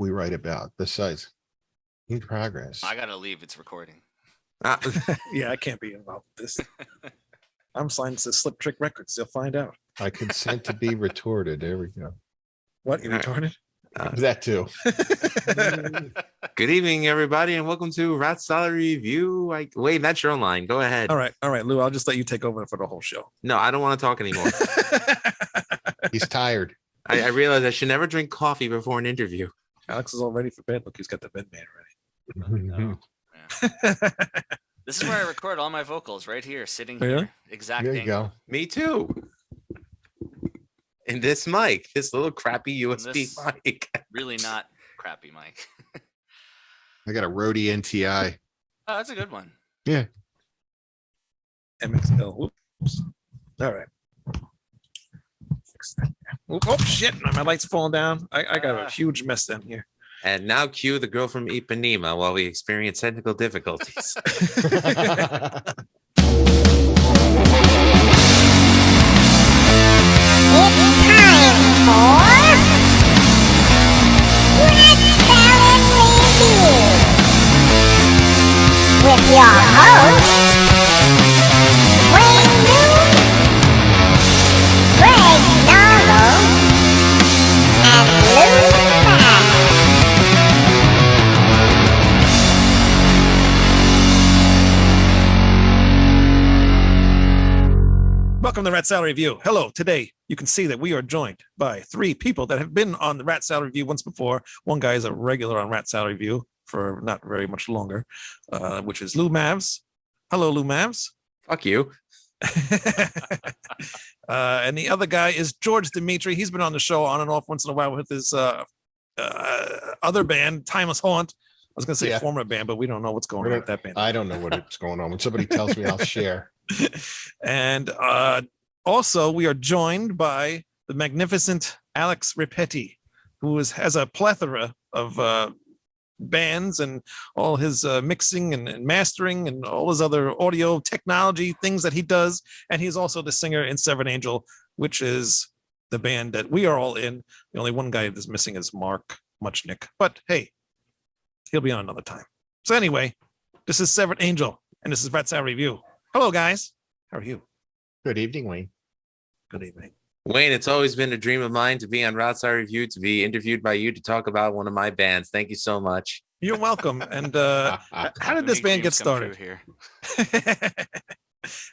we write about besides in progress? I gotta leave. It's recording. Yeah, I can't be involved with this. I'm signed to Sliptrick Records. They'll find out. I consent to be retorted. There we go. What? You retarded? That too. Good evening, everybody, and welcome to Rat Salary Review. Wait, that's your line. Go ahead. All right, Lou. I'll just let you take over for the whole show. No, I don't want to talk anymore. He's tired. I realize I should never drink coffee before an interview. Alex is all ready for bed. Look, he's got the bed made ready. No. Yeah. This is where I record all my vocals, right here, sitting Really? here. Exact There you angle. go. Me too. And this mic, this little crappy USB This- mic. Really not crappy, Mike. I got a Rode NTI. Oh, that's a good one. Yeah. MXL. Whoops. All right. Fix that. Oh shit! My light's falling down. I got a huge mess down here. And now cue the girl from Ipanema while we experience technical difficulties. With your host, Wayne Moon, Greg Narlo, and Lou Mavs. Welcome to Rat Salary Review. Hello. Today, you can see that we are joined by three people that have been on the Rat Salary Review once before. One guy is a regular on Rat Salary Review for not very much longer, which is Lou Mavs. Hello, Lou Mavs. Fuck you. And the other guy is George Dimitri. He's been on the show on and off once in a while with his other band, Timeless Haunt. I was going to say Yeah. former band, but we don't know what's going on with that band. I don't know what's going on. When somebody tells me, I'll share. And also, we are joined by the magnificent Alex Repetti, who has a plethora of bands and all his mixing and mastering and all his other audio technology things that he does. And he's also the singer in Severed Angel, which is the band that we are all in. The only one guy that's missing is Mark Muchnick. But hey, he'll be on another time. So anyway, this is Severed Angel, and this is Rat Salary Review. Hello, guys. How are you? Good evening, Wayne. Good evening. Wayne, it's always been a dream of mine to be on Rat Salary Review, to be interviewed by you to talk about one of my bands. Thank you so much. You're welcome. And how did this band get started? Here.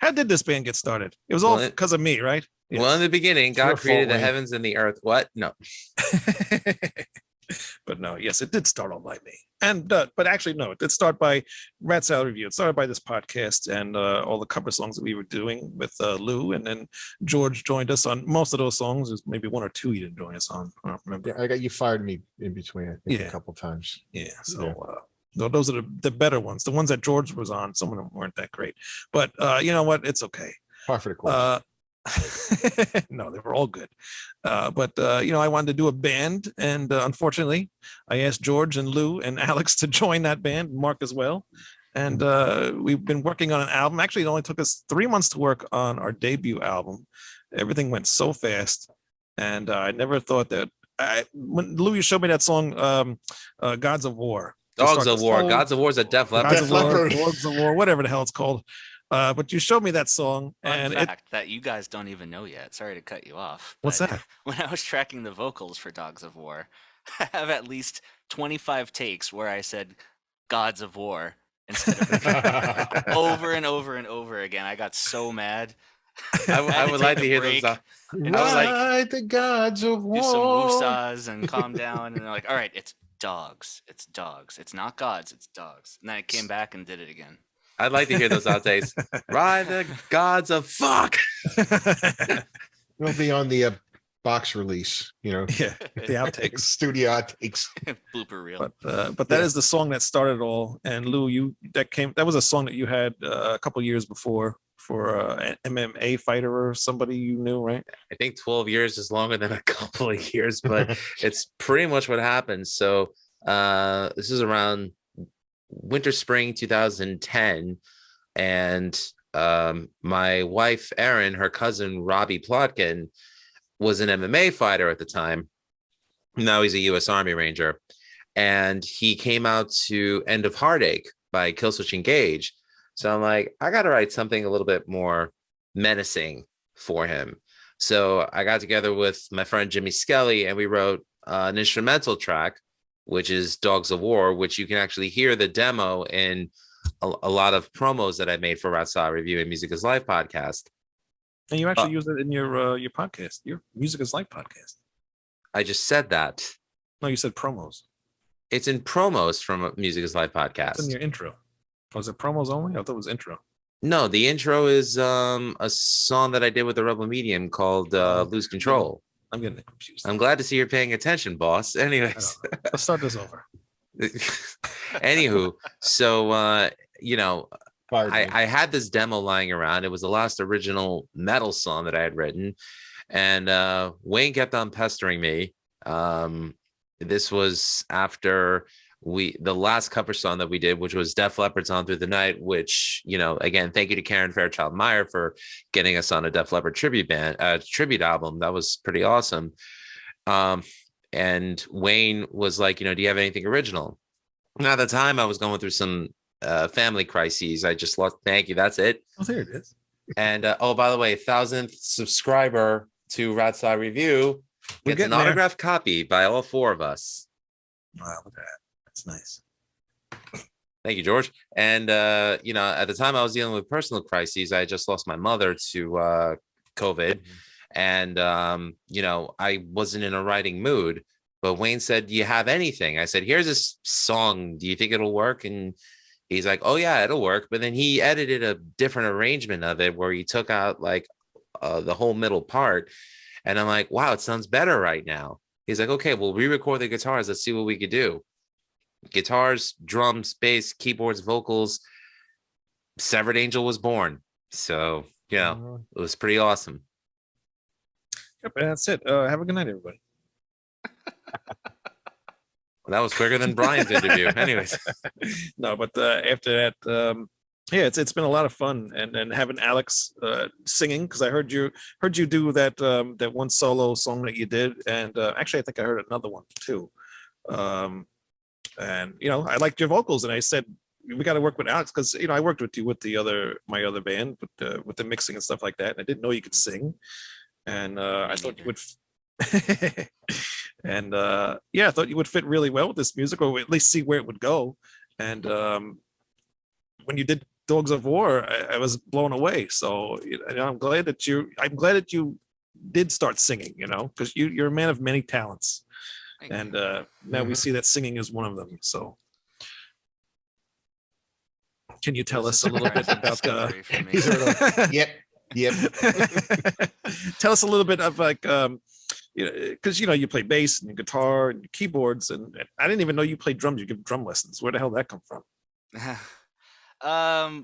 How did this band get started? It was all Well, because of me, right? Yes. Well, in the beginning, It's your God created fault, the Wayne. heavens and the earth. What? No. But no, yes, it did start all by me. And but actually, no, it did start by Rat Salad Review. It started by this podcast and all the cover songs that we were doing with Lou, and then George joined us on most of those songs. There's maybe one or two you didn't join us on. I don't remember. Yeah, I got you fired me in between, I think, Yeah. a couple times. Yeah, so Yeah. no, those are the better ones. The ones that George was on, some of them weren't that great. But you know what? It's okay. Par for the course. No, they were all good. But you know, I wanted to do a band, and unfortunately, I asked George and Lou and Alex to join that band, Mark as well. And we've been working on an album. Actually, it only took us 3 months to work on our debut album. Everything went so fast, and I never thought that. When Lou, you showed me that song, "Gods of War." Dogs of War. Oh, Gods of War is a Def Leppard. Gods of War, Leppard. Dogs of War, whatever the hell it's called. But you showed me that song, Fun and fact that you guys don't even know yet. Sorry to cut you off. What's but that? When I was tracking the vocals for Dogs of War, I have at least 25 takes where I said "Gods of War" instead of over and over and over again. I got so mad. I would like to hear those. break. I was like- Ride the gods of Do some war. woosahs and calm down. And they're like, all right, it's dogs. It's dogs. It's not gods. It's dogs. And then I came back and did it again. I'd like to hear those outtakes. Ride the gods of fuck. It'll be on the box release, you know, yeah, the outtakes. studio outtakes. Blooper reel. But that is the song that started it all. And Lou, that was a song that you had a couple years before for an MMA fighter or somebody you knew, right? I think 12 years is longer than a couple of years, but it's pretty much what happened. So this is around winter, spring 2010. And my wife, Erin, her cousin, Robbie Plotkin, was an MMA fighter at the time. Now he's a U.S. Army Ranger. and he came out to End of Heartache by Killswitch Engage. So I'm like, I got to write something a little bit more menacing for him. So I got together with my friend Jimmy Skelly, and we wrote an instrumental track, which is Dogs of War, which you can actually hear the demo in a lot of promos that I made for Ratsai Review and Music is Life podcast. And you actually use it in your podcast, your Music is Life podcast. I just said that. No, you said promos. It's in promos from Music is Life It's in podcast. your intro. Was it promos only? I thought it was intro. No, the intro is a song that I did with the Rebel Medium called Lose Control. I'm getting confused. I'm glad to see you're paying attention, boss. Anyways, Let's start this over. anywho, so you know, Fired me. I had this demo lying around. It was the last original metal song that I had written, and Wayne kept on pestering me. This was after the last cover song that we did, which was Def Leppard's On Through the Night, which, you know, again, thank you to Karen Fairchild Meyer for getting us on a Def Leppard tribute album. That was pretty awesome. And Wayne was like, you know, do you have anything original? And at the time I was going through some family crises. I just lost. Thank you. That's it. Oh, there it is. And oh, by the way, 1,000th subscriber to Ratsai Review We're gets an getting there. autographed copy by all four of us. Wow, look at that. That's nice. Thank you, George. And you know, at the time I was dealing with personal crises. I just lost my mother to COVID, and you know, I wasn't in a writing mood. But Wayne said, "Do you have anything?" I said, "Here's this song. Do you think it'll work?" And he's like, "Oh yeah, it'll work." But then he edited a different arrangement of it where he took out like the whole middle part, and I'm like, "Wow, it sounds better right now." He's like, "Okay, we'll re-record the guitars. Let's see what we could do." Guitars, drums, bass, keyboards, vocals. Severed Angel was born. So, you know, it was pretty awesome. Yep, and that's it. Have a good night, everybody. That was quicker than Brian's interview. Anyways, No, but after that, yeah, it's been a lot of fun, and having Alex singing, because I heard you do that that one solo song that you did, and actually I think I heard another one too. And you know, I liked your vocals, and I said we got to work with Alex, because you know I worked with you with my other band with the mixing and stuff like that, and I didn't know you could sing, and I thought you would. And yeah, I thought you would fit really well with this music, or at least see where it would go. And when you did Dogs of War, I was blown away. So you know, I'm glad that you did start singing. You know, because you're a man of many talents, Thank and you. now we see that singing is one of them. So, can you tell us a little bit about Discovery for me. He's sort of, yep. tell us a little bit of like you know, because you know you play bass and guitar and keyboards, and I didn't even know you played drums. You give drum lessons. Where the hell did that come from?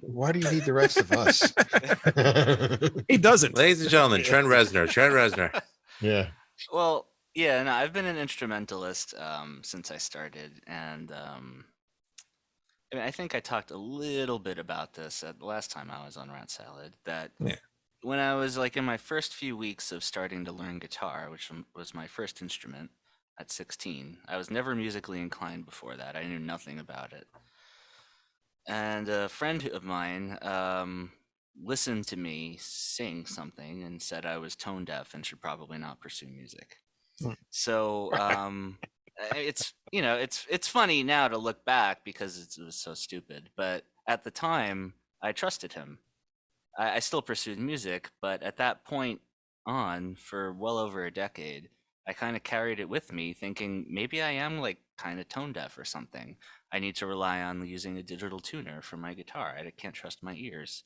Why do you need the rest of us? He doesn't. ladies and gentlemen, Trent Reznor. Yeah. Well, yeah, no, I've been an instrumentalist since I started, and I mean, I think I talked a little bit about this at the last time I was on Rat Salad. That Yeah. when I was like in my first few weeks of starting to learn guitar, which was my first instrument at 16, I was never musically inclined before that. I knew nothing about it. And a friend of mine listened to me sing something and said I was tone deaf and should probably not pursue music. Hmm. So it's, you know, it's funny now to look back because it was so stupid, but at the time I trusted him. I still pursued music, but at that point on, for well over a decade, I kind of carried it with me, thinking maybe I am like kind of tone deaf or something. I need to rely on using a digital tuner for my guitar. I can't trust my ears.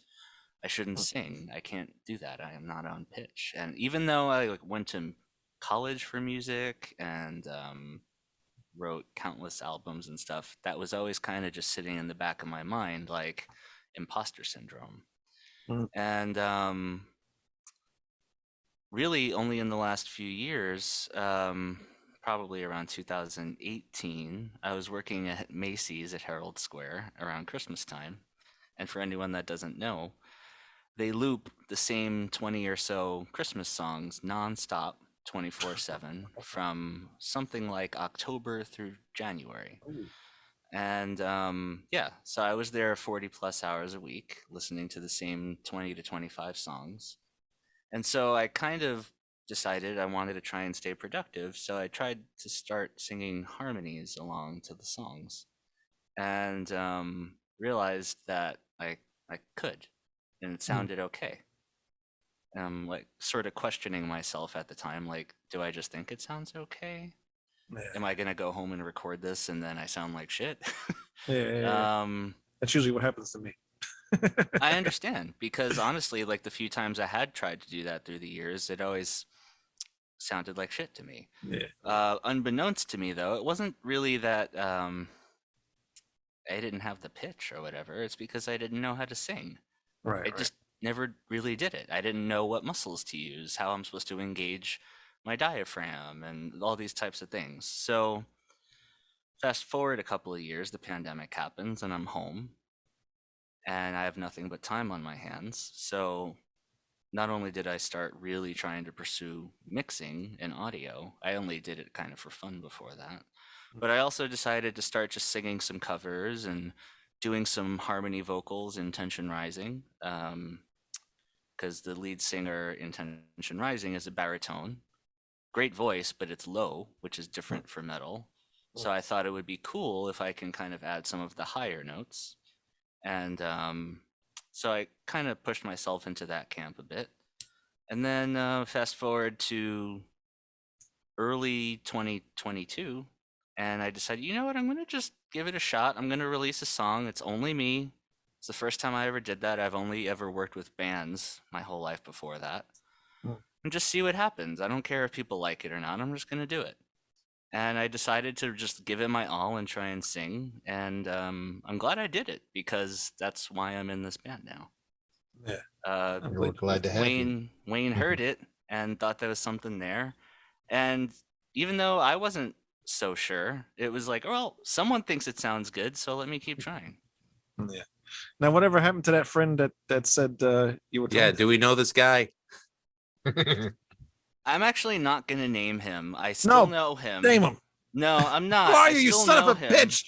I shouldn't sing. I can't do that. I am not on pitch. And even though I like went to college for music and wrote countless albums and stuff, that was always kind of just sitting in the back of my mind, like imposter syndrome. Mm. And really only in the last few years, probably around 2018, I was working at Macy's at Herald Square around Christmas time. And for anyone that doesn't know, they loop the same 20 or so Christmas songs nonstop 24/7 from something like October through January. And yeah, so I was there 40 plus hours a week listening to the same 20 to 25 songs. And so I kind of decided I wanted to try and stay productive. So I tried to start singing harmonies along to the songs and realized that I could and it sounded okay. Like sort of questioning myself at the time, like, do I just think it sounds okay? Am I gonna go home and record this and then I sound like shit? Yeah. That's usually what happens to me. I understand because honestly, like the few times I had tried to do that through the years, it always sounded like shit to me. Yeah. Unbeknownst to me, though, it wasn't really that I didn't have the pitch or whatever. It's because I didn't know how to sing. Right. I just never really did it. I didn't know what muscles to use, how I'm supposed to engage my diaphragm, and all these types of things. So, fast forward a couple of years, the pandemic happens, and I'm home, and I have nothing but time on my hands. So, not only did I start really trying to pursue mixing and audio, I only did it kind of for fun before that. But I also decided to start just singing some covers and doing some harmony vocals in Tension Rising. Because the lead singer in Tension Rising is a baritone. Great voice, but it's low, which is different for metal. So I thought it would be cool if I can kind of add some of the higher notes. And so I kind of pushed myself into that camp a bit. And then fast forward to early 2022, and I decided, you know what, I'm going to just give it a shot. I'm going to release a song. It's only me. It's the first time I ever did that. I've only ever worked with bands my whole life before that. And just see what happens. I don't care if people like it or not. I'm just going to do it. And I decided to just give it my all and try and sing. And I'm glad I did it because that's why I'm in this band now. Yeah. We're glad to have you. Wayne heard it and thought there was something there. And even though I wasn't so sure, it was like, well, someone thinks it sounds good, so let me keep trying. Yeah. Now, whatever happened to that friend that said you were? Yeah. Do we know this guy? I'm actually not going to name him. I still know him. Name him. No, I'm not. Why I are you still son of know a him. bitch?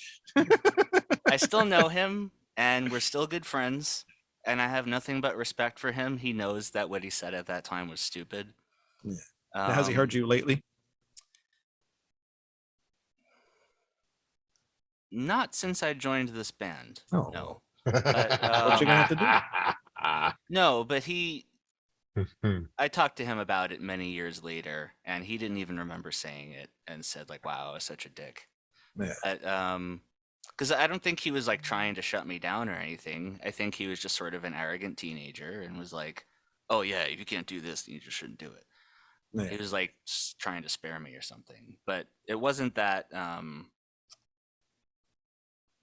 I still know him, and we're still good friends. And I have nothing but respect for him. He knows that what he said at that time was stupid. Yeah. Now, has he heard you lately? Not since I joined this band. Oh. No. What But, you gonna have to do? no, but I talked to him about it many years later, and he didn't even remember saying it and said, like, wow, I was such a dick. Yeah. Because I don't think he was like trying to shut me down or anything. I think he was just sort of an arrogant teenager and was like, oh, yeah, if you can't do this, then you just shouldn't do it. Yeah. He was like trying to spare me or something. But it wasn't that.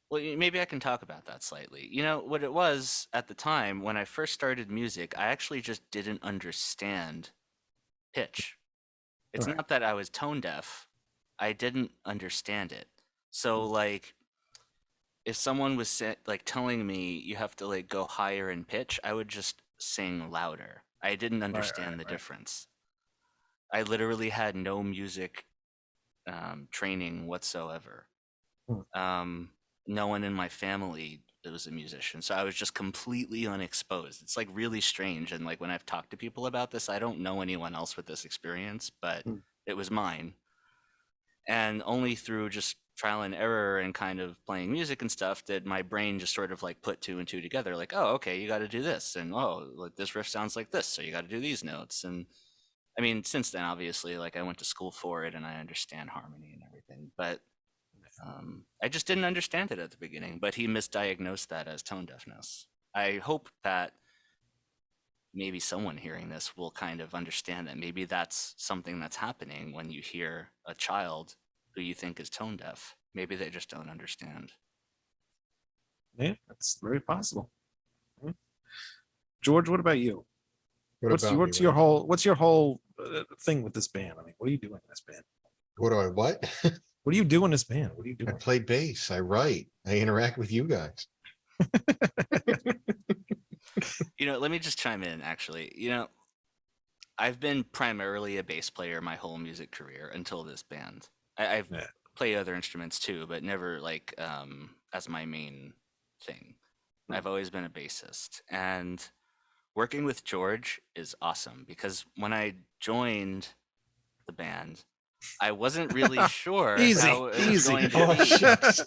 Well, maybe I can talk about that slightly. You know, what it was at the time when I first started music, I actually just didn't understand pitch. It's Right. not that I was tone deaf, I didn't understand it. So, like, if someone was like telling me you have to like go higher in pitch, I would just sing louder. I didn't understand the difference. I literally had no music training whatsoever. No one in my family was a musician, so I was just completely unexposed. It's like really strange, and like when I've talked to people about this, I don't know anyone else with this experience, but it was mine. And only through just trial and error and kind of playing music and stuff did my brain just sort of like put two and two together, like, oh, okay, you got to do this, and oh, like this riff sounds like this, so you got to do these notes. And I mean, since then, obviously, like I went to school for it and I understand harmony and everything, but I just didn't understand it at the beginning. But he misdiagnosed that as tone deafness. I hope that maybe someone hearing this will kind of understand that maybe that's something that's happening when you hear a child who you think is tone deaf. Maybe they just don't understand. Yeah, that's very possible. George, what about you? What's your whole thing with this band? I mean, what are you doing in this band? What do I what? What do you do in this band? What are you I doing? play bass. I write. I interact with you guys. You know, let me just chime in, actually. You know, I've been primarily a bass player my whole music career until this band. I've Yeah. played other instruments too, but never like as my main thing. I've always been a bassist, and working with George is awesome because when I joined the band, I wasn't really sure Easy, how it was easy. going to Oh, be. shucks.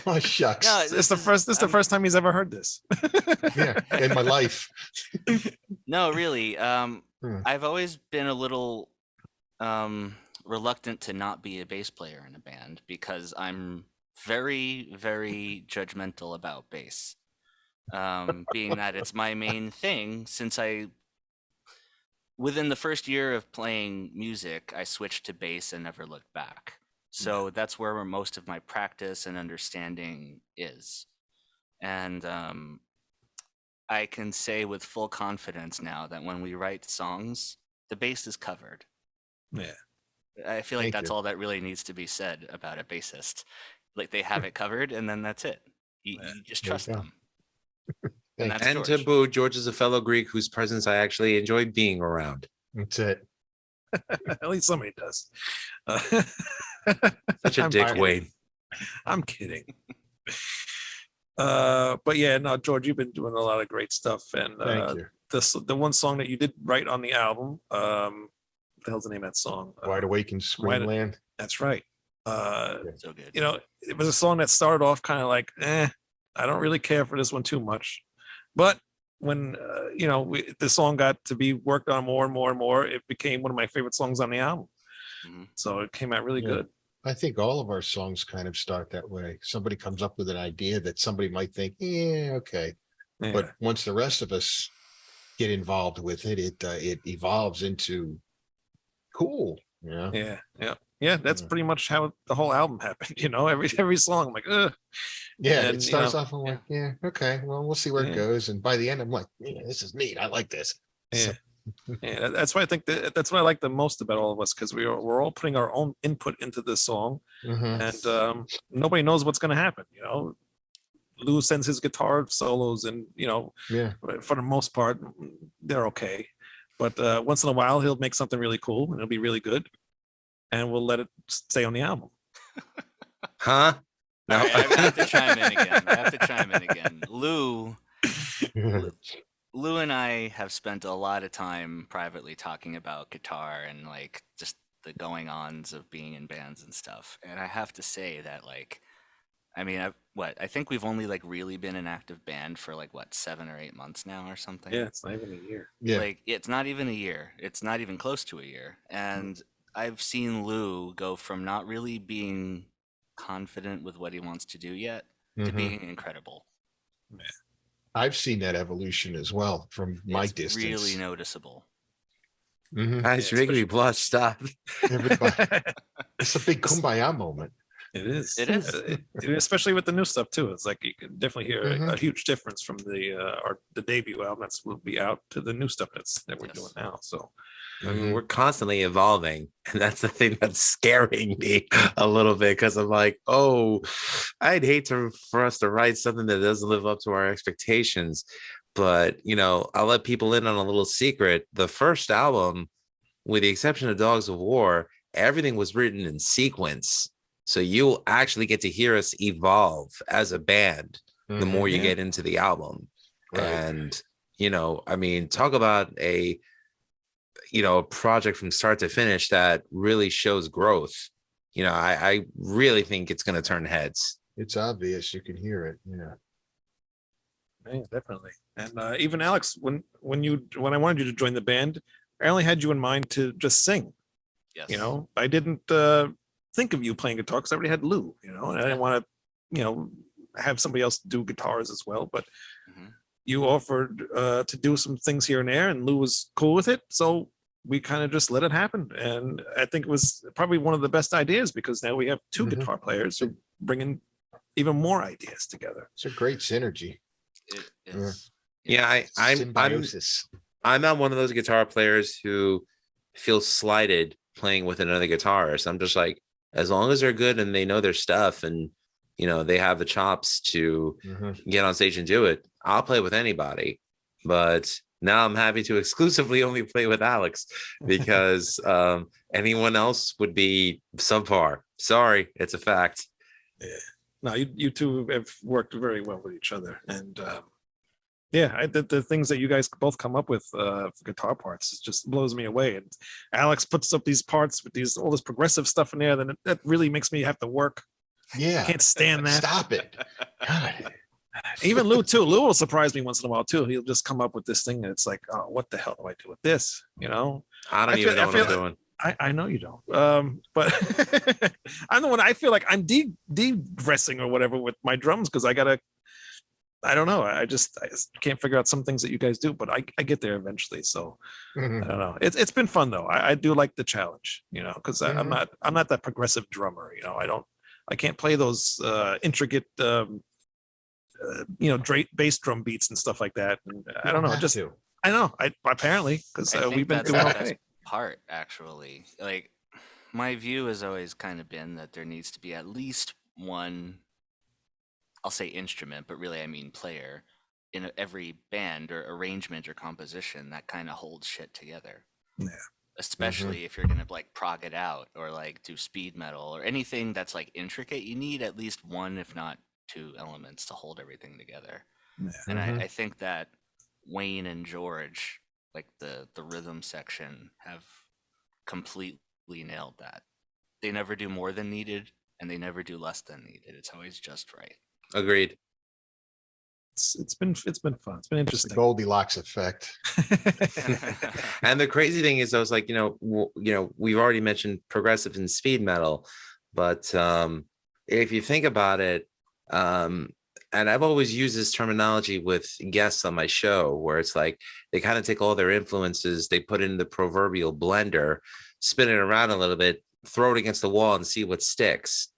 Oh, shucks. No, This is the first time he's ever heard this. Yeah, in my life. No, really. Hmm. I've always been a little reluctant to not be a bass player in a band because I'm very, very judgmental about bass. Being that it's my main thing since within the first year of playing music, I switched to bass and never looked back. So that's where most of my practice and understanding is. And I can say with full confidence now that when we write songs, the bass is covered. Yeah. I feel like Thank that's you. all that really needs to be said about a bassist. Like they have it covered, and then that's it. You just There you trust go. them. Thank That's And George. to boot, George is a fellow Greek whose presence I actually enjoy being around. That's it. At least somebody does. Such a I'm dick, kidding. Wayne. I'm kidding. But yeah, no, George, you've been doing a lot of great stuff, and Thank you. the one song that you did write on the album, what the hell's the name of that song? Wide Awake in Wide- Screenland. That's right. So good. You know, it was a song that started off kind of like, I don't really care for this one too much, but when you know the song got to be worked on more and more and more, it became one of my favorite songs on the album. Mhm. So it came out really Yeah. good. I think all of our songs kind of start that way. Somebody comes up with an idea that somebody might think, yeah, okay. Yeah. But once the rest of us get involved with it, it evolves into cool. Yeah. Yeah. That's Yeah. pretty much how the whole album happened. You know, every song, I'm like, ugh. Yeah. And, It you starts know, off, I'm like, yeah, okay, well, we'll see where Yeah. it goes. And by the end, I'm like, yeah, this is neat. I like this. Yeah. Yeah, that's why I think that's what I like the most about all of us, because we're all putting our own input into this song, Mhm. and nobody knows what's going to happen. You know, Lou sends his guitar solos, and you know, Yeah. for the most part, they're okay. But once in a while, he'll make something really cool, and it'll be really good, and we'll let it stay on the album. Huh? All No. right, I have to chime in again. Lou and I have spent a lot of time privately talking about guitar and like just the going ons of being in bands and stuff. And I have to say that like, I mean, I think we've only like really been an active band for like what 7 or 8 months now or something. Yeah, it's not even a year. Yeah. Like it's not even a year. It's not even close to a year. And I've seen Lou go from not really being confident with what he wants to do yet to Mhm. being incredible. I've seen that evolution as well from my It's distance. really noticeable. Mhm. Guys, you're making me blush. Stop. Everybody, it's a big kumbaya moment. It is. It is. Especially with the new stuff too. It's like you can definitely hear Mhm. a huge difference from the debut album that's will be out to the new stuff that we're Yes. doing now. So I mean, we're constantly evolving, and that's the thing that's scaring me a little bit, because I'm like, oh, I'd hate for us to write something that doesn't live up to our expectations. But you know, I'll let people in on a little secret. The first album, with the exception of Dogs of War, everything was written in sequence. So you'll actually get to hear us evolve as a band the more you Yeah. get into the album. Right. And, you know, I mean, talk about a project from start to finish that really shows growth. You know, I really think it's going to turn heads. It's obvious. You can hear it. Yeah. yeah, definitely. And even Alex, when I wanted you to join the band, I only had you in mind to just sing. Yes. You know, I didn't think of you playing guitar because I already had Lou. You know, and I didn't want to, you know, have somebody else do guitars as well. But Mhm. you offered to do some things here and there, and Lou was cool with it. So we kind of just let it happen. And I think it was probably one of the best ideas, because now we have 2 Mhm. guitar players who bring in even more ideas together. It's a great synergy. It is. Yeah, I'm Symbiosis. I'm not one of those guitar players who feels slighted playing with another guitarist. I'm just like, as long as they're good and they know their stuff, and you know they have the chops to Mhm. get on stage and do it, I'll play with anybody. But Now I'm happy to exclusively only play with Alex because anyone else would be subpar. Sorry, it's a fact. Yeah. No, you two have worked very well with each other, and the things that you guys both come up with for guitar parts just blows me away. And Alex puts up these parts with all this progressive stuff in there, then that really makes me have to work. Yeah. Can't stand that. Stop it. God. Even Lou too. Lou will surprise me once in a while too. He'll just come up with this thing, and it's like, oh, what the hell do I do with this? You know, I don't even know what I'm doing. I know you don't. But I'm the one. I feel like I'm de-dressing or whatever with my drums because I don't know. I just can't figure out some things that you guys do, but I get there eventually. So Mhm. I don't know. It's been fun though. I do like the challenge, you know, because I'm not that progressive drummer. You know, I can't play those intricate bass drum beats and stuff like that. And I don't know. Have to. I know. Apparently because I think we've been that's doing the okay. best part, actually. Like, my view has always kind of been that there needs to be at least one, I'll say instrument, but really I mean player, in every band or arrangement or composition that kind of holds shit together. Yeah. Especially if you're gonna like prog it out or like do speed metal or anything that's like intricate, you need at least one, if not two elements to hold everything together. Yeah. And Mhm. I think that Wayne and George, like the rhythm section, have completely nailed that. They never do more than needed, and they never do less than needed. It's always just right. Agreed. It's been fun. It's been The interesting. Goldilocks effect. And the crazy thing is, I was like, we've already mentioned progressive and speed metal, but if you think about it, and I've always used this terminology with guests on my show, where it's like they kind of take all their influences, they put it in the proverbial blender, spin it around a little bit, throw it against the wall, and see what sticks.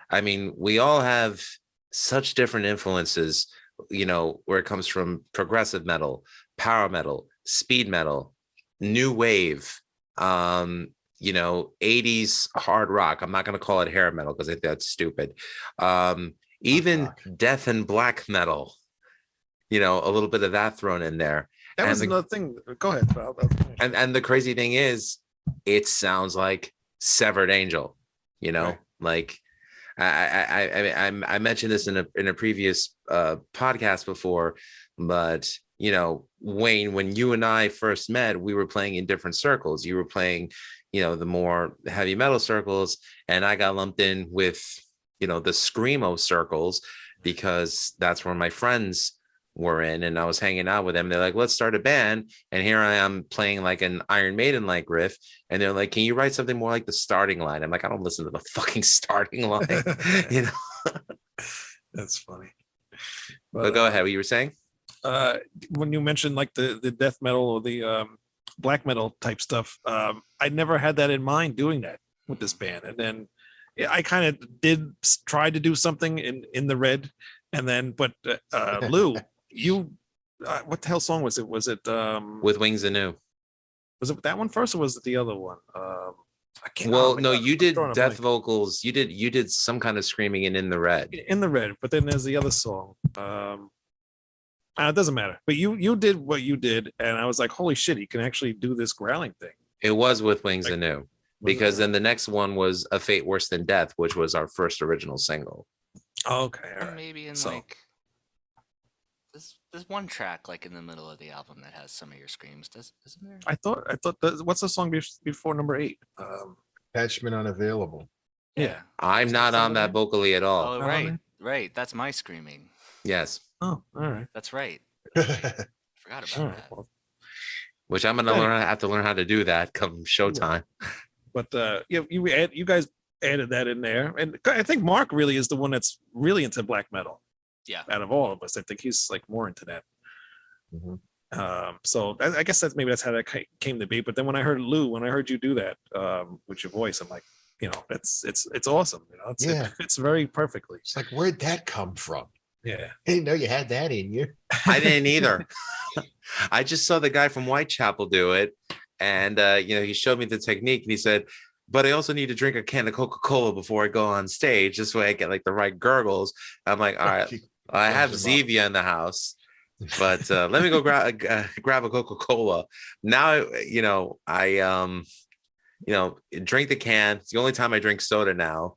I mean, we all have such different influences, where it comes from progressive metal, power metal, speed metal, new wave, 80s hard rock. I'm not going to call it hair metal because I think that's stupid. Even rock. death and black metal, a little bit of that thrown in there. That was And another thing. Go ahead. I'll finish. And the crazy thing is, it sounds like Severed Angel, Right. like I mentioned this in a previous podcast before, but Wayne, when you and I first met, we were playing in different circles. You were playing, the more heavy metal circles, and I got lumped in with, the screamo circles because that's where my friends were in, and I was hanging out with them. They're like, let's start a band, and here I am playing like an Iron Maiden like riff, and they're like, can you write something more like the starting line? I'm like, I don't listen to the fucking starting line. That's funny. But go ahead, what you were saying. When you mentioned like the death metal or the black metal type stuff, I never had that in mind doing that with this band, and then I kind of did try to do something in the red, and then but Lou, you what the hell song was it? Was it With Wings Anew? was it that one first, or was it the other one? I can't. Well, oh my no, God, you I'm did drawing a death blank. vocals. You did some kind of screaming in the red. In the red, but then there's the other song. It doesn't matter. But you did what you did, and I was like, holy shit, he can actually do this growling thing. It was With Wings Like, Anew, Was because it? then the next one was A Fate Worse Than Death, which was our first original single. Oh, okay, all Or right. maybe in So- like there's one track like in the middle of the album that has some of your screams. Isn't there? I thought what's the song before number 8? Attachment unavailable. Yeah. I'm Is not that on that somebody? vocally at all. Oh, Not on right, there? right. That's my screaming. Yes, Oh, all right. That's right. That's Forgot All about right. that. Well, which I'm gonna have to learn how to do that come showtime. but you guys added that in there, and I think Mark really is the one that's really into black metal. Yeah. Out of all of us, I think he's like more into that. Mhm. So I guess that's how that came to be. But then when I heard Lou, when I heard you do that with your voice, I'm like, it's awesome. Yeah. It fits very perfectly. like, where'd that come from? Yeah. I didn't know you had that in you. I didn't either. I just saw the guy from Whitechapel do it, and he showed me the technique, and he said, but I also need to drink a can of Coca-Cola before I go on stage, this way I get like the right gurgles. I'm like, all right, I have Sums him up. Zevia in the house, But let me go grab a Coca-Cola. Now, I drink the can. It's the only time I drink soda now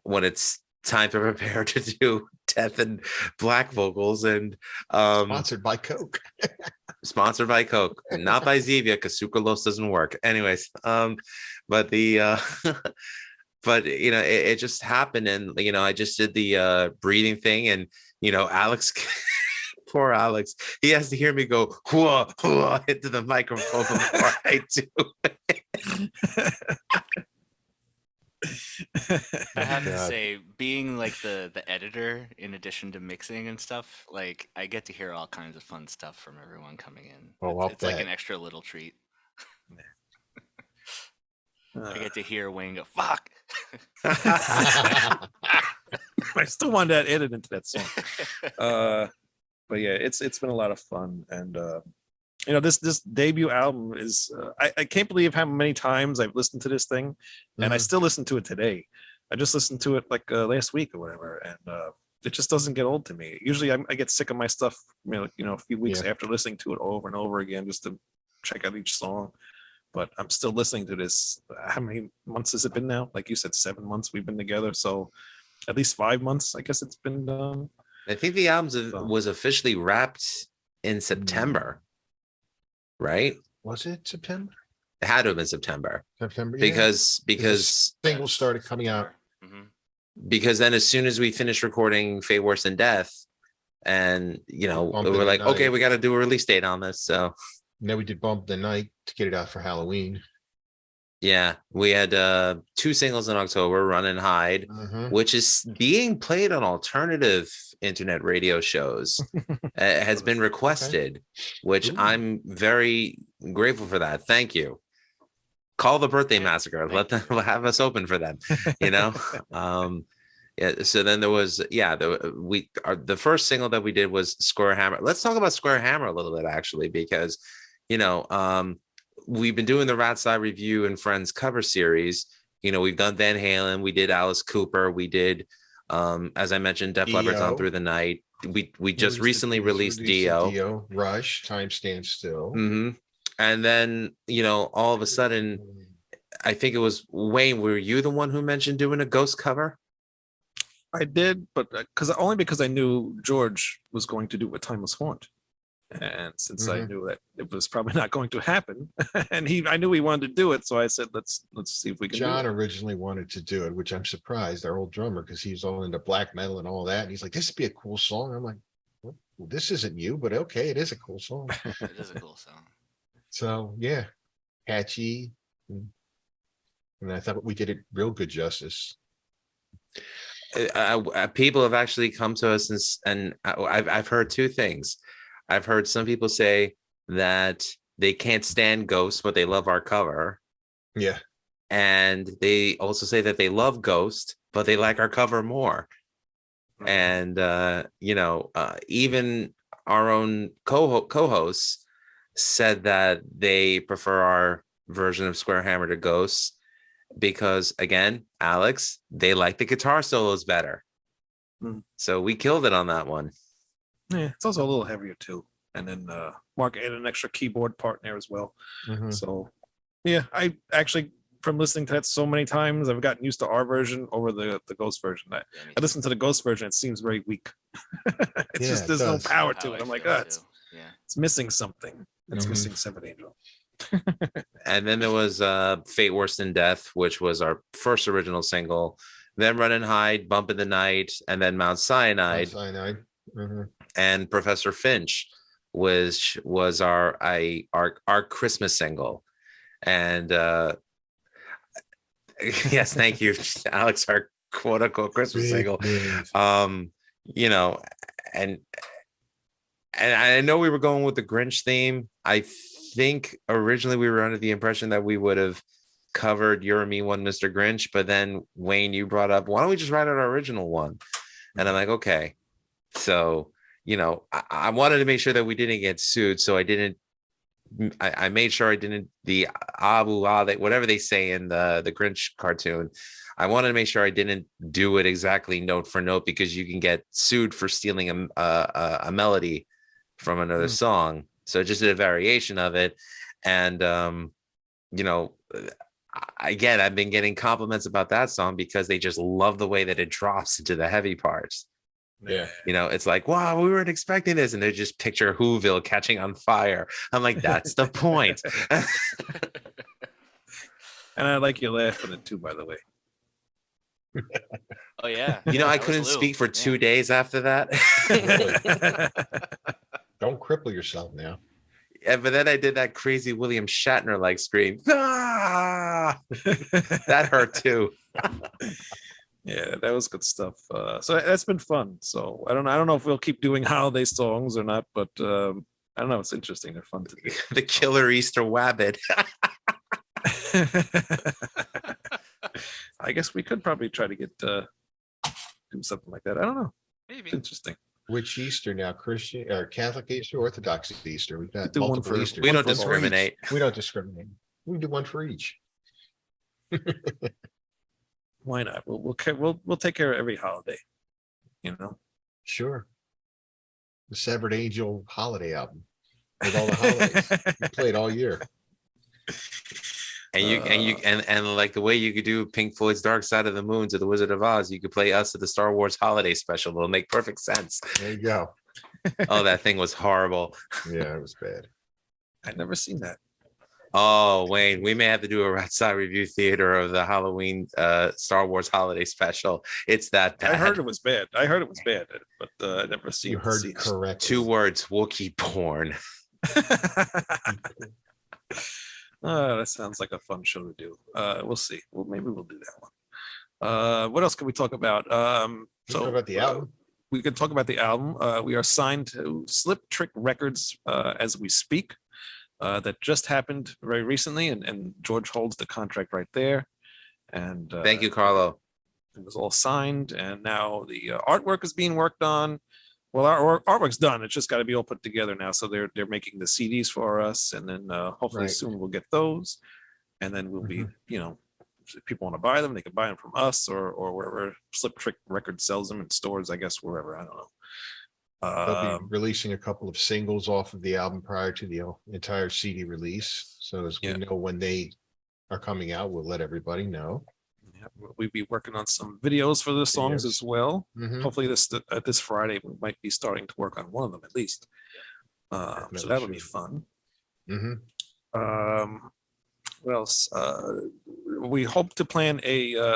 when it's time to prepare to do Death and Black vocals. And Sponsored by Coke. sponsored by Coke, not by Zevia, because sucralose doesn't work. Anyways, but the but it just happened, and I just did the breathing thing, and Alex, poor Alex, he has to hear me go whoa, whoa, into the microphone before I do. I have to God. say, being like the editor in addition to mixing and stuff, like I get to hear all kinds of fun stuff from everyone coming in. Oh, It's like an extra little treat. I get to hear Wayne go, "Fuck." I still want that edit into that song. But yeah, it's been a lot of fun, and this debut album is I can't believe how many times I've listened to this thing, and I still listen to it today. I just listened to it like last week or whatever, and it just doesn't get old to me. Usually I get sick of my stuff, a few weeks after listening to it over and over again just to check out each song. But I'm still listening to this. How many months has it been now? Like you said, 7 months we've been together, so at least 5 months, I guess it's been done. I think the album was officially wrapped in September, right? Was it September? It had to have been September. September, yeah. Because singles started coming out. Because then as soon as we finished recording Fate Worse Than Death, and we Bump were in like, the Night. okay, we got to do a release date on this. So And then we did Bump the Night to get it out for Halloween. yeah, we had 2 singles in October, Run and Hide, which is being played on alternative internet radio shows. Has been requested, which I'm very grateful for that. Thank you. Call the Birthday Massacre. Let them have us open for them. Yeah. So then there was the first single that we did was Square Hammer. Let's talk about Square Hammer a little bit, actually, because we've been doing the Rat Side Review and Friends cover series. We've done Van Halen, we did Alice Cooper, we did as I mentioned, Def Leppard's On Through the Night. We just recently released Dio. Rush, Time Stands Still. And then all of a sudden, I think it was Wayne, were you the one who mentioned doing a Ghost cover? I did, but because I knew George was going to do A Timeless Haunt, and since I knew that it was probably not going to happen, and I knew he wanted to do it, so I said, let's see if we can. John originally wanted to do it, which I'm surprised. Our old drummer, because he's all into black metal and all that, and he's like, "This would be a cool song." I'm like, well, "This isn't you, but okay, it is a cool song." It is a cool song. So yeah, catchy, and I thought we did it real good justice. People have actually come to us and I've heard 2 things. I've heard some people say that they can't stand Ghost, but they love our cover. Yeah. And they also say that they love Ghost, but they like our cover more. And even our own co-hosts said that they prefer our version of Square Hammer to Ghost because, again, Alex, they like the guitar solos better. So we killed it on that one. Yeah, it's also a little heavier too. And then Mark added an extra keyboard part there as well. So yeah, I actually, from listening to that so many times, I've gotten used to our version over the Ghost version. I listened to the Ghost version, it seems very weak. There's no power to it. I'm like, it's missing something. It's missing Severed Angel. And then there was Fate Worse Than Death, which was our first original single. Then Run and Hide, Bump in the Night, and then Mount Cyanide. And Professor Finch was our Christmas single. And yes, thank you, Alex, our quote unquote Christmas single. And I know we were going with the Grinch theme. I think originally we were under the impression that we would have covered You're Me One Mr. Grinch, but then Wayne, you brought up, why don't we just write out our original one? And I'm like, okay. So I wanted to make sure that we didn't get sued, so I made sure I didn't the whatever they say in the Grinch cartoon. I wanted to make sure I didn't do it exactly note for note, because you can get sued for stealing a melody from another song. So just did a variation of it. And you know, again, I've been getting compliments about that song because they just love the way that it drops into the heavy parts. Yeah. You know, it's like, wow, we weren't expecting this. And they just picture Whoville catching on fire. I'm like, that's the point. And I like your laugh on it too, by the way. Oh yeah. You know, I That was couldn't Lou. speak for Yeah. 2 days after that. Don't cripple yourself now. Yeah, but then I did that crazy William Shatner like scream. Ah! That hurt too. Yeah, that was good stuff. So that's been fun. So I don't know if we'll keep doing holiday songs or not, but I don't know. It's interesting. They're fun to do. The killer Easter Wabbit. I guess we could probably try to get do something like that. I don't know. Maybe. It's interesting. Which Easter now? Christian or Catholic Easter, Orthodox Easter? We've got Do one multiple for- Easters. We don't One for each. discriminate. We don't discriminate. We do one for each. Why not? We'll take care of every holiday. You know. Sure. The Severed Angel holiday album with all the holidays. We played all year. And like the way you could do Pink Floyd's Dark Side of the Moon to the Wizard of Oz, you could play us at the Star Wars holiday special. It'll make perfect sense. There you go. Oh, that thing was horrible. Yeah, it was bad. I've never seen that. Oh, Wayne, we may have to do a Rat Side Review Theater of the Halloween Star Wars holiday special. It's that bad. I heard it was bad. But I never seen. You heard seen it. correct. 2 words: Wookiee porn. That sounds like a fun show to do. We'll see. Well, maybe we'll do that one. What else can we talk about? Talk about the album. We can talk about the album. We are signed to Sliptrick Records as we speak. That just happened very recently, and George holds the contract right there. And Thank you, Carlo. it was all signed, and now the artwork is being worked on. Well, our artwork's done. It's just got to be all put together now. So they're making the CDs for us, and then hopefully Right. soon we'll get those, and then we'll be, if people want to buy them, they can buy them from us or wherever Sliptrick Records sells them in stores. I guess wherever. I don't know. They'll be releasing a couple of singles off of the album prior to the entire CD release. So as we Yeah. know when they are coming out, we'll let everybody know. Yeah, we'll be working on some videos for the songs Videos. as well. Mhm. Hopefully this Friday we might be starting to work on one of them at least. So Definitely that would be should. fun. Mhm. What else? We hope to plan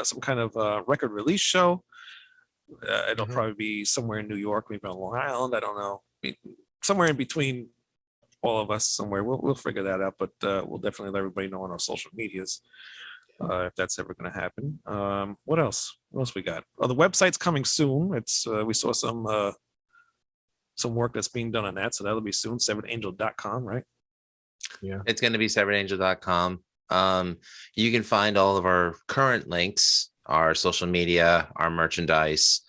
some kind of record release show. It'll Mhm. probably be somewhere in New York, maybe on Long Island. I don't know. Somewhere in between all of us, somewhere. We'll figure that out, but we'll definitely let everybody know on our social medias if that's ever going to happen. What else? What else we got? Oh, the website's coming soon. It's we saw some work that's being done on that, so that'll be soon. sevenangel.com, right? It's going to be severedangel.com. You can find all of our current links, our social media, our merchandise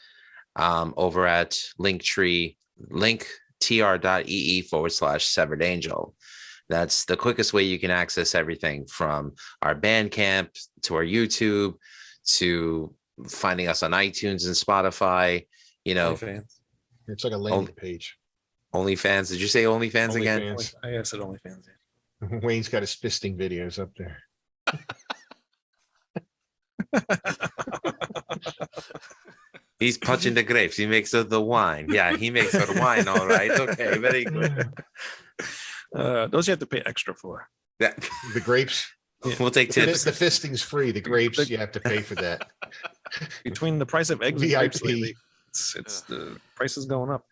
over at Linktree, linktr.ee/Severed Angel. That's the quickest way you can access everything from our Bandcamp to our YouTube to finding us on iTunes and Spotify. OnlyFans. It's like a landing page. OnlyFans. Did you say OnlyFans again? OnlyFans. I said OnlyFans. Yeah. Wayne's got his fisting videos up there. He's punching the grapes. He makes the wine. Yeah, he makes the wine. All right. Okay. Very good. Those you have to pay extra for. Yeah. The grapes. We'll take The tips. fisting's free. The grapes, you have to pay for that. Between the price of eggs and grapes VIP. lately, it's the price is going up.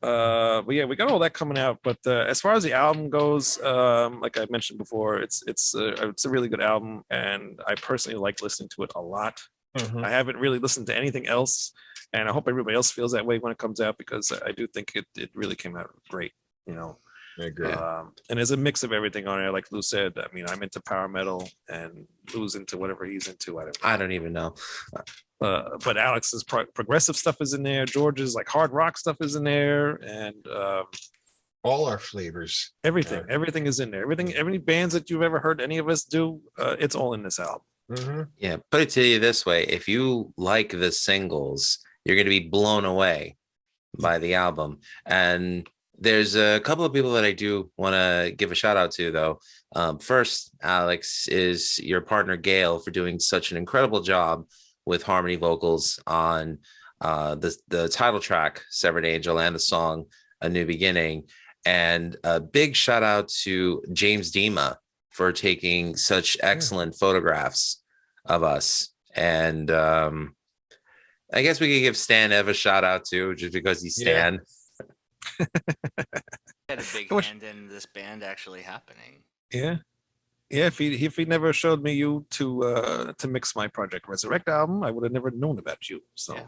But yeah, we got all that coming out. But as far as the album goes, like I mentioned before, it's a really good album, and I personally like listening to it a lot. I haven't really listened to anything else, and I hope everybody else feels that way when it comes out, because I do think it really came out great. I agree. And there's a mix of everything on it. Like Lou said, I mean, I'm into power metal, and Lou's into whatever he's into. I don't even know. But Alex's progressive stuff is in there. George's like hard rock stuff is in there, and All our flavors. everything is in there. Every bands that you've ever heard any of us do, it's all in this album. Yeah. Put it to you this way. If you like the singles, you're going to be blown away by the album. And There's a couple of people that I do want to give a shout out to, though. First, Alex, is your partner Gail for doing such an incredible job with harmony vocals on the title track "Severed Angel" and the song "A New Beginning." And a big shout out to James Dima for taking such excellent photographs of us. And I guess we could give Stan Ev a shout out too, just because he's Stan. Had a big hand in this band actually happening. Yeah. Yeah, if he never showed me you to mix my Project Resurrect album, I would have never known about you. So Yeah.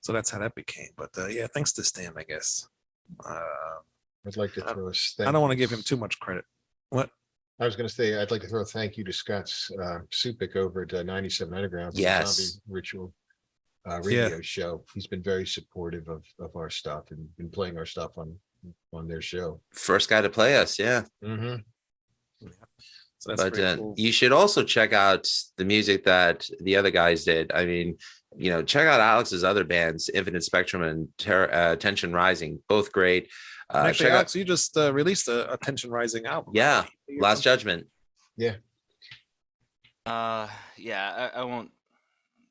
so that's how that became. But yeah, thanks to Stan, I guess. I'd like to throw a I don't want to give him too much credit. What? I was going to say, I'd like to throw a thank you to Scott Supik over at 97 Underground for the Yes. Zombie Ritual radio show. He's been very supportive of our stuff and been playing our stuff on their show. First guy to play us, yeah. Mm-hmm. So that's But pretty cool. you should also check out the music that the other guys did. I mean, check out Alex's other bands, Infinite Spectrum and Tension Rising, both great. Actually, check Alex, you just released a Tension Rising album. Yeah, right? Last Judgment. Yeah, I won't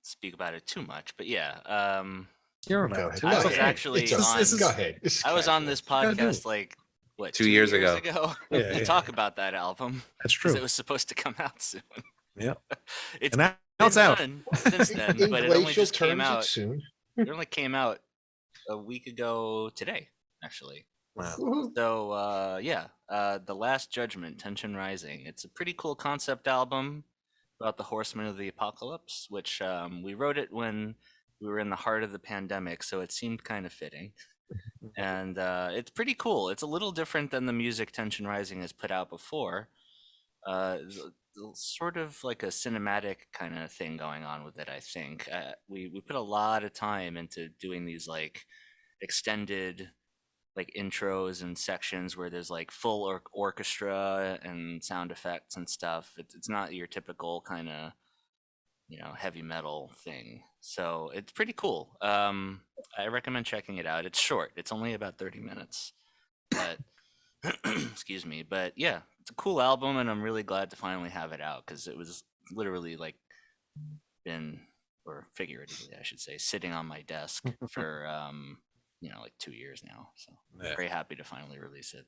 speak about it too much, but yeah. You're Go allowed ahead. to. I It's was okay. actually It's okay. on. Go ahead. This is I was on casual. this Yeah, do podcast it. like what 2 years ago. to Yeah. talk about that album That's because true. it was supposed to come out soon. Yeah. It's And now been it's out. done since then, In but it only glacial just came terms, out. it's soon. It only came out a week ago today, actually. Wow. Woohoo. So The Last Judgment, Tension Rising. It's a pretty cool concept album about the Horsemen of the Apocalypse, which we wrote it when we were in the heart of the pandemic, so it seemed kind of fitting. And it's pretty cool. It's a little different than the music Tension Rising has put out before. Sort of like a cinematic kind of thing going on with it, I think. We put a lot of time into doing these like extended like intros and sections where there's like full orchestra and sound effects and stuff. It's not your typical kind of heavy metal thing, so it's pretty cool. I recommend checking it out. It's short, it's only about 30 minutes, but excuse me, but yeah, it's a cool album and I'm really glad to finally have it out because it was literally like or figuratively I should say, sitting on my desk for like 2 years now, so Yeah. very happy to finally release it.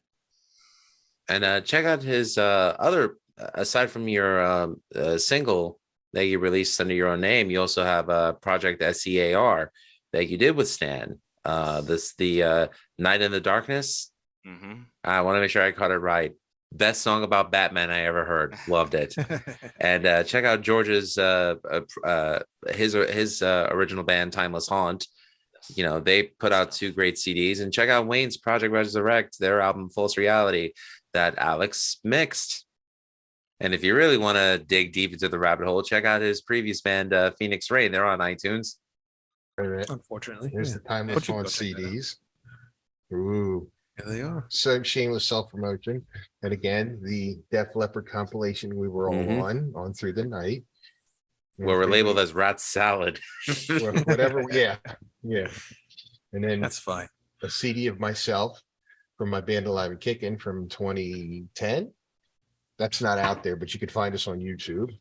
And check out his other, aside from your single that you released under your own name, you also have a Project SEAR that you did with Stan. The Night in the Darkness. Mm-hmm. I want to make sure I caught it right. Best song about Batman I ever heard. Loved it. And check out George's his original band Timeless Haunt. They put out 2 great CDs. And check out Wayne's Project Resurrect, their album False Reality that Alex mixed. And if you really want to dig deep into the rabbit hole, check out his previous band Phoenix Rain. They're on iTunes. All right. Unfortunately. Here's Yeah. the Timeless But you on go check that out. CDs. Ooh. Here they are. So shameless self-promotion. And again, the Def Leppard compilation we were all Mhm. on Through the Night. Where we're labeled as Rat Salad. whatever. Yeah. And then That's fine. a CD of myself from my band Alive and Kickin' from 2010. That's not out there, but you could find us on YouTube.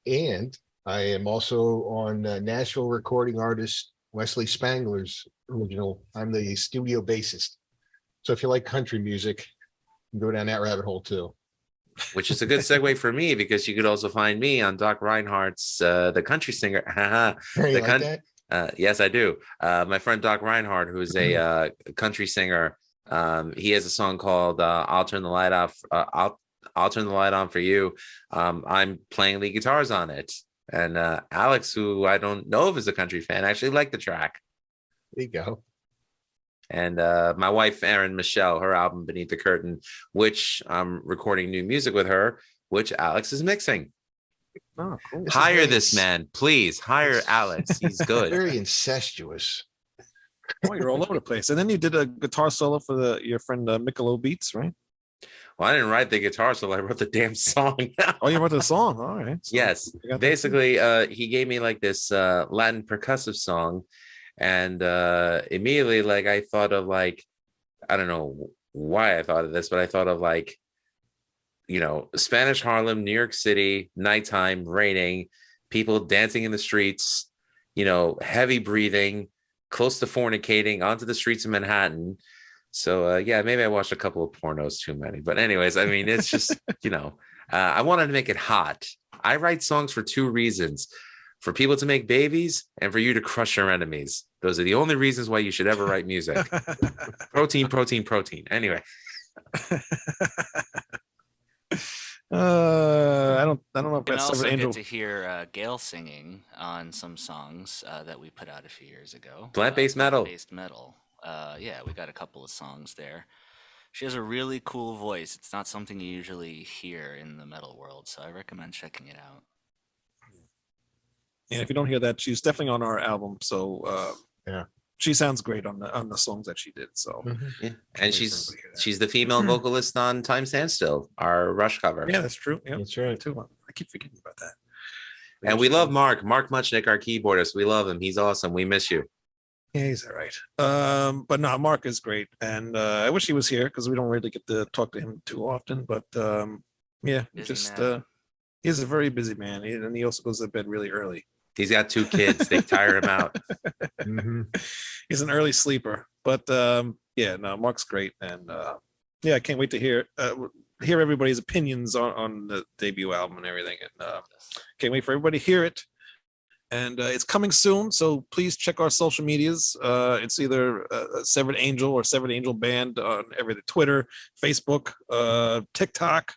And I am also on Nashville recording artist Wesley Spangler's original. I'm the studio bassist. So if you like country music, you can go down that rabbit hole too. Which is a good segue for me because you could also find me on Doc Reinhardt's The Country Singer. You The like that? Yes, I do. My friend Doc Reinhardt, who is a country singer, he has a song called "I'll Turn the Light Off." I'll turn the light on for you. I'm playing lead guitars on it, and Alex, who I don't know if is a country fan, actually liked the track. There you go. And my wife, Erin Michelle, her album Beneath the Curtain, which I'm recording new music with her, which Alex is mixing. Oh, cool. This is Hire very this man, please. Hire it's- Alex. He's good. Very incestuous. Oh, you're all over the place. And then you did a guitar solo for your friend Michelob Beats, right? Well, I didn't write the guitar, so I wrote the damn song. Oh, you wrote the song. All right. So Yes. you got that. Basically, he gave me like this Latin percussive song. And immediately, like I thought of like I don't know why I thought of this, but I thought of like, Spanish Harlem, New York City, nighttime, raining, people dancing in the streets, heavy breathing, close to fornicating onto the streets of Manhattan. So yeah, maybe I watched a couple of pornos too many. But anyways, I mean, it's just, I wanted to make it hot. I write songs for two reasons: for people to make babies and for you to crush your enemies. Those are the only reasons why you should ever write music. Protein, protein, protein. Anyway. I don't know if You can that's also Severed Angel. get to hear Gail singing on some songs that we put out a few years ago. Plant-based metal. Plant-based metal. Yeah, we got a couple of songs there. She has a really cool voice. It's not something you usually hear in the metal world, so I recommend checking it out. And if you don't hear that, she's definitely on our album. So Yeah. she sounds great on the songs that she did. So Yeah. Can't And wait for she's everybody to hear that. she's the female vocalist on Time Stands Still, our Rush cover. yeah, that's true. Yeah, That's right. too. I keep forgetting about that. And we love Mark Muchnick, our keyboardist. We love him. He's awesome. We miss you. Yeah, he's all right. But no, Mark is great, and I wish he was here because we don't really get to talk to him too often. But yeah, Busy man. he's a very busy man, and he also goes to bed really early. He's got 2 kids. They tire him out. Mhm. He's an early sleeper, but yeah, no, Mark's great, and yeah, I can't wait to hear everybody's opinions on the debut album and everything, and can't wait for everybody to hear it. And it's coming soon, so please check our social medias. It's either Severed Angel or Severed Angel Band on everything: Twitter, Facebook, TikTok,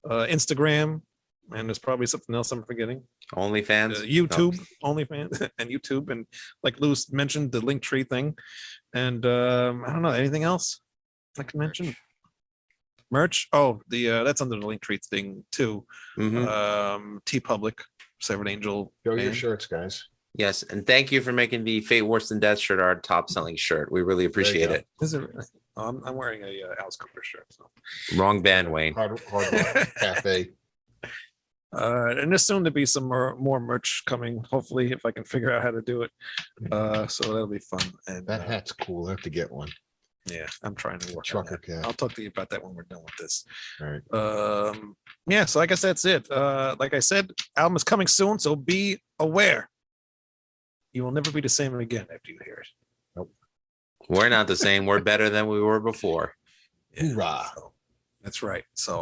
Instagram, and there's probably something else I'm forgetting. OnlyFans. YouTube, OnlyFans, and YouTube, and like Lou mentioned, the Linktree thing. And I don't know anything else I can mention. Merch. Oh, the that's under the Linktree thing too. T Public, Severed Angel. Go your band. shirts, guys. Yes, and thank you for making the Fate Worse Than Death shirt our top selling shirt. We really appreciate go. it. Is it really? I'm wearing a Alice Cooper shirt. So. Wrong band, Wayne. Hard Rock Cafe. And there's soon to be some more merch coming. Hopefully, if I can figure out how to do it. So that'll be fun. And That hat's cool. I have to get one. yeah, I'm trying to work on Trucker that. cap. I'll talk to you about that when we're done with this. All right. Yeah, so I guess that's it. Like I said, album is coming soon, so be aware. You will never be the same again after you hear it. We're not the same. We're better than we were before. Hoorah. So, that's right. So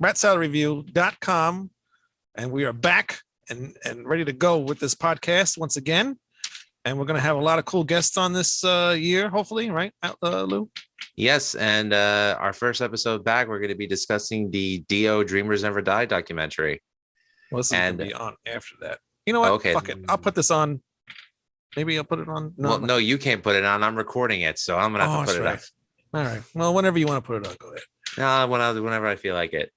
ratsaladreview.com, and we are back and ready to go with this podcast once again. And we're going to have a lot of cool guests on this year, hopefully, right, Lou? Yes, and our first episode back, we're going to be discussing the Dio Dreamers Never Die documentary. Well, this is And- going to be on after that. You know what? Okay. Fuck it. I'll put this on. Maybe I'll put it on. No, you can't put it on. I'm recording it, so I'm gonna have to put it that's right. All right. Well, whenever you want to put it on, go ahead. on. Whenever I feel like it.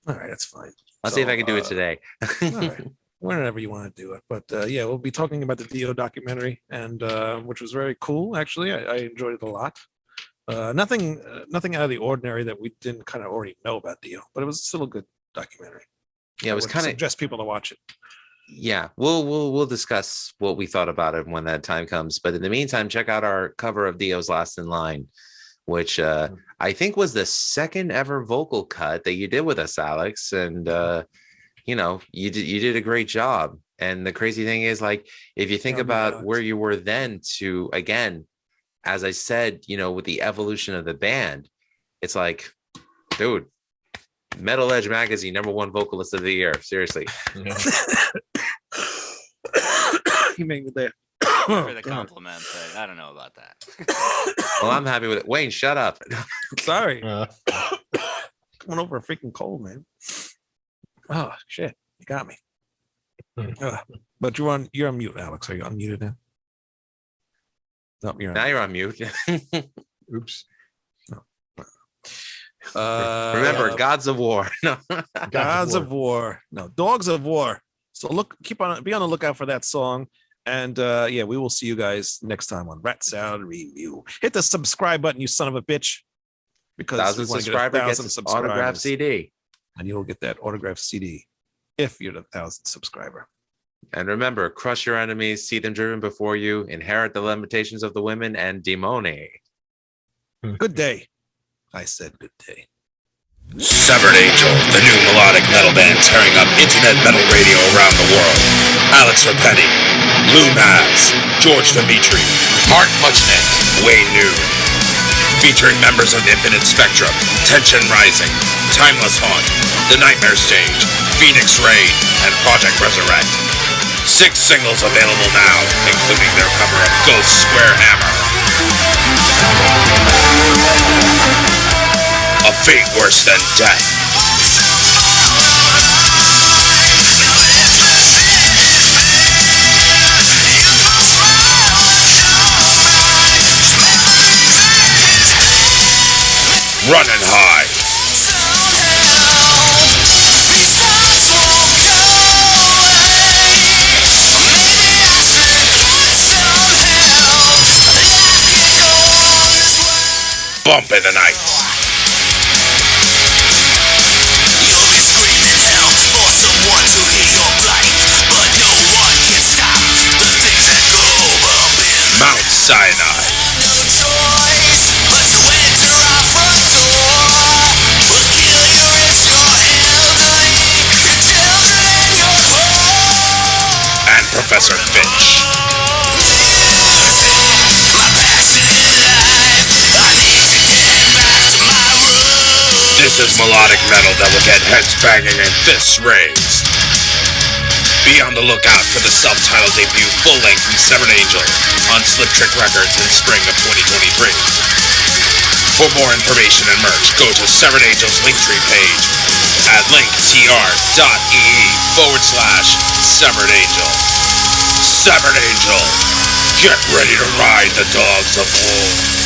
All right, that's fine. I'll see if I can do it today. All right. Whenever you want to do it. But yeah, we'll be talking about the Dio documentary, and which was very cool. Actually, I enjoyed it a lot. Nothing out of the ordinary that we didn't kind of already know about Dio, but it was still a good documentary. Yeah, it was I would kind of. suggest people to watch it. Yeah, we'll discuss what we thought about it when that time comes. But in the meantime, check out our cover of Dio's Last in Line, which I think was the second ever vocal cut that you did with us, Alex. And you did a great job. And the crazy thing is, like, if you think about where you were then to, again, as I said, with the evolution of the band, it's like, dude, Metal Edge Magazine, #1 vocalist of the year. Seriously. He made me laugh. For the compliment, but I don't know about that. Well, I'm happy with it. Wayne, shut up. Sorry. Uh, Coming over a freaking cold, man. Oh shit, you got me. But you're on mute, Alex. Are you unmuted now? No, you're Now on. you're on mute. oops. Remember, Gods of War. No. Gods of War. No, Dogs of War. So be on the lookout for that song. And yeah, we will see you guys next time on Rat Salad Review. Hit the subscribe button, you son of a bitch. Because 1,000 we wanna get subscriber 1,000 gets an autographed CD. and you'll get that autographed CD if you're the 1,000th subscriber. And remember, crush your enemies, see them driven before you, inherit the limitations of the women, and demone. Good day. I said good day. Severed Angel, the new melodic metal band tearing up internet metal radio around the world. Alex Repetti, Lou Mavs, George Dimitri, Mark Muchnick, Wayne New. Featuring members of Infinite Spectrum, Tension Rising, Timeless Haunt, The Nightmare Stage, Phoenix Rain, and Project Resurrect. 6 singles available now, including their cover of Ghost Square Hammer. A fate worse than death. Running high. Bump in the night. Mount Sinai. And Professor Finch. This is melodic metal that will get heads banging and fists raised. Be on the lookout for the self-titled debut full-length from Severed Angel on Sliptrick Records in spring of 2023. For more information and merch, go to Severed Angel's Linktree page at linktr.ee/Severed Angel. Severed Angel, get ready to ride the dogs of war.